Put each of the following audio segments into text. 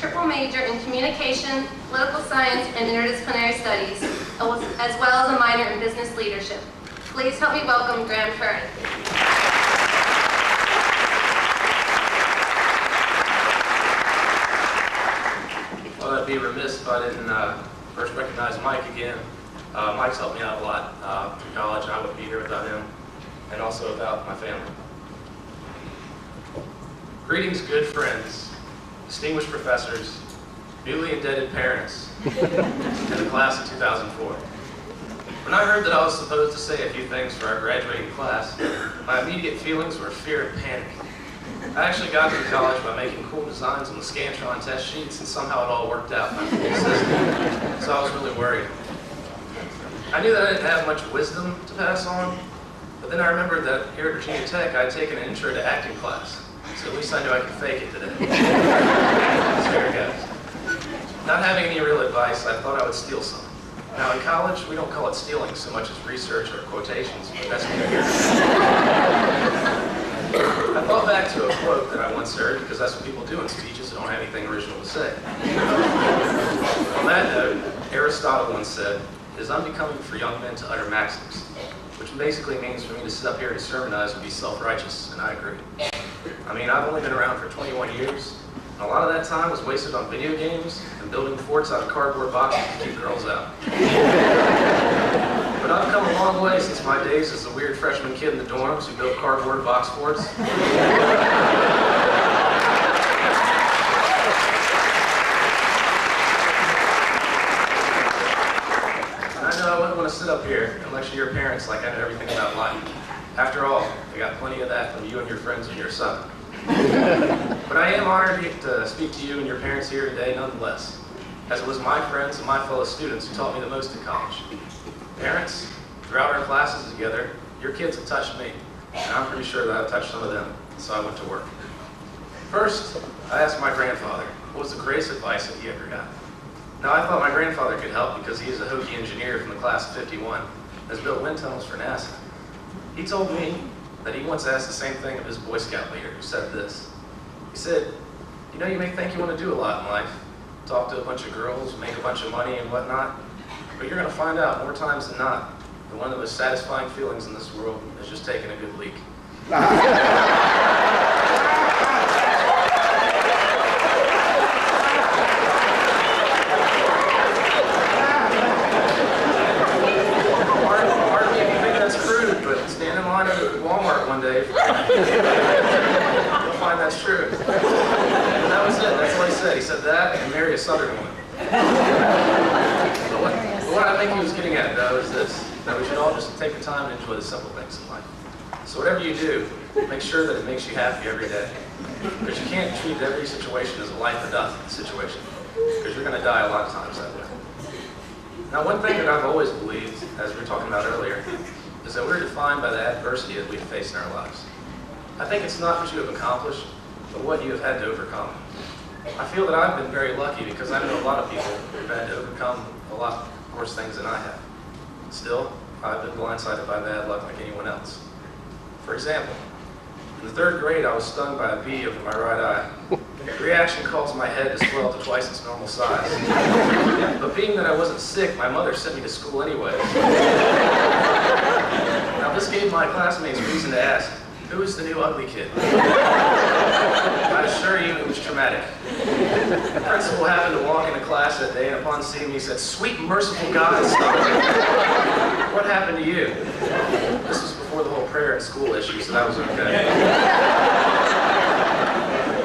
triple major in communication, political science, and interdisciplinary studies, as well as a minor in business leadership. Please help me welcome Graham Curran. Well, I'd be remiss if I didn't first recognize Mike again. Mike's helped me out a lot through college, and I wouldn't be here without him, and also without my family. Greetings, good friends, distinguished professors, newly indebted parents, and the class of 2004. When I heard that I was supposed to say a few things for our graduating class, my immediate feelings were fear and panic. I actually got through college by making cool designs on the Scantron test sheets, and somehow it all worked out in my full system, so I was really worried. I knew that I didn't have much wisdom to pass on, but then I remembered that here at Virginia Tech I had taken an intro to acting class, so at least I knew I could fake it today. So here it goes. Not having any real advice, I thought I would steal some. Now in college, we don't call it stealing so much as research or quotations, but that's neither here nor there. I thought back to a quote that I once heard, because that's what people do in speeches that don't have anything original to say. On that note, Aristotle once said, "It is unbecoming for young men to utter maxims," which basically means for me to sit up here and sermonize and be self-righteous, and I agree. I mean, I've only been around for 21 years, and a lot of that time was wasted on video games and building forts out of cardboard boxes to keep girls out. But I've come a long way since my days as the weird freshman kid in the dorms who built cardboard box forts. I wouldn't want to sit up here and lecture your parents like I know everything about life. After all, I got plenty of that from you and your friends and your son. But I am honored to speak to you and your parents here today nonetheless, as it was my friends and my fellow students who taught me the most in college. Parents, throughout our classes together, your kids have touched me, and I'm pretty sure that I've touched some of them, so I went to work. First, I asked my grandfather, what was the greatest advice that he ever got? Now, I thought my grandfather could help because he is a hokey engineer from the class of 51 and has built wind tunnels for NASA. He told me that he once asked the same thing of his Boy Scout leader, who said this. He said, "You know, you may think you want to do a lot in life, talk to a bunch of girls, make a bunch of money and whatnot, but you're going to find out more times than not that one of the most satisfying feelings in this world is just taking a good leak." Walmart one day. You'll find that's true. And that was it. That's all he said. He said that and marry a Southern woman. But what I think he was getting at, though, is this: that we should all just take the time to enjoy the simple things in life. So whatever you do, make sure that it makes you happy every day. Because you can't treat every situation as a life or death situation, because you're going to die a lot of times that way. Now, one thing that I've always believed, as we were talking about earlier, is that we're defined by the adversity that we face in our lives. I think it's not what you have accomplished, but what you have had to overcome. I feel that I've been very lucky because I know a lot of people who've had to overcome a lot worse things than I have. Still, I've been blindsided by bad luck like anyone else. For example, in the 3rd grade, I was stung by a bee over my right eye. The reaction caused my head to swell to twice its normal size. But being that I wasn't sick, my mother sent me to school anyway. Now this gave my classmates reason to ask, who is the new ugly kid? I assure you it was traumatic. The principal happened to walk into class that day, and upon seeing me said, "Sweet merciful God, stop it. What happened to you?" This was before the whole prayer and school issue, so that was okay.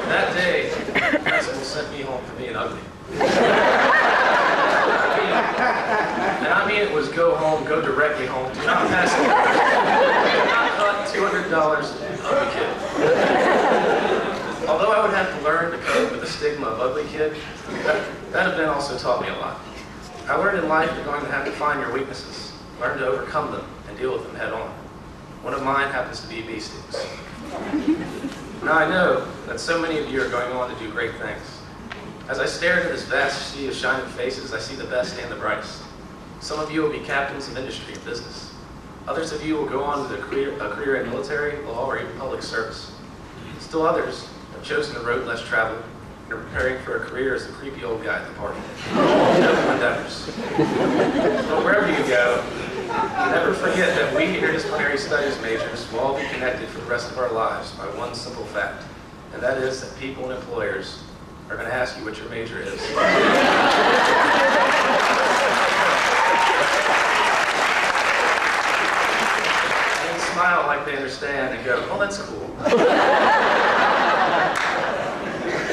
That day, the principal sent me home for being ugly. And I mean it was go home, go directly home, do not pass the not cut $200, ugly kid. Although I would have to learn to cope with the stigma of ugly kid, that event also taught me a lot. I learned in life you're going to have to find your weaknesses, learn to overcome them, and deal with them head on. One of mine happens to be bee stings. Now I know that so many of you are going on to do great things. As I stare into this vast sea of shining faces, I see the best and the brightest. Some of you will be captains of industry and business. Others of you will go on with a career in military, law, or even public service. Still others have chosen the road less traveled, and are preparing for a career as the creepy old guy at the party. Noble endeavors. But wherever you go, never forget that we interdisciplinary studies majors will all be connected for the rest of our lives by one simple fact, and that is that people and employers are going to ask you what your major is. And smile like they understand and go, oh, that's cool.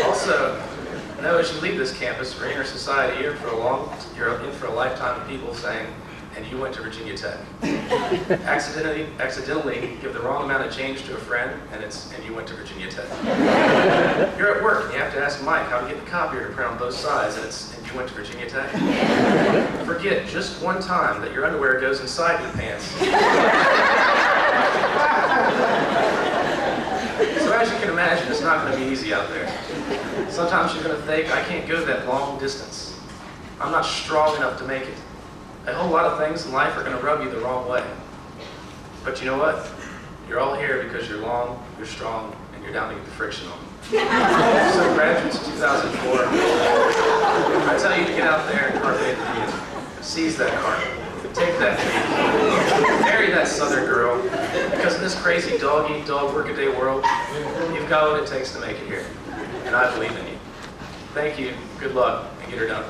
Also, know as you leave this campus or enter society, you're in for a lifetime of people saying, and you went to Virginia Tech. Accidentally give the wrong amount of change to a friend, and you went to Virginia Tech. You're at work and you have to ask Mike how to get the copier to print on both sides, and you went to Virginia Tech. Forget just one time that your underwear goes inside your pants. So as you can imagine, it's not going to be easy out there. Sometimes you're going to think, I can't go that long distance. I'm not strong enough to make it. A whole lot of things in life are going to rub you the wrong way. But you know what? You're all here because you're long, you're strong, and you're down to get the friction on. So graduates of 2004, I tell you to get out there and cultivate the dream. Seize that cart. Take that dream. Marry that southern girl. Because in this crazy dog-eat-dog workaday world, you've got what it takes to make it here. And I believe in you. Thank you, good luck, and get her done.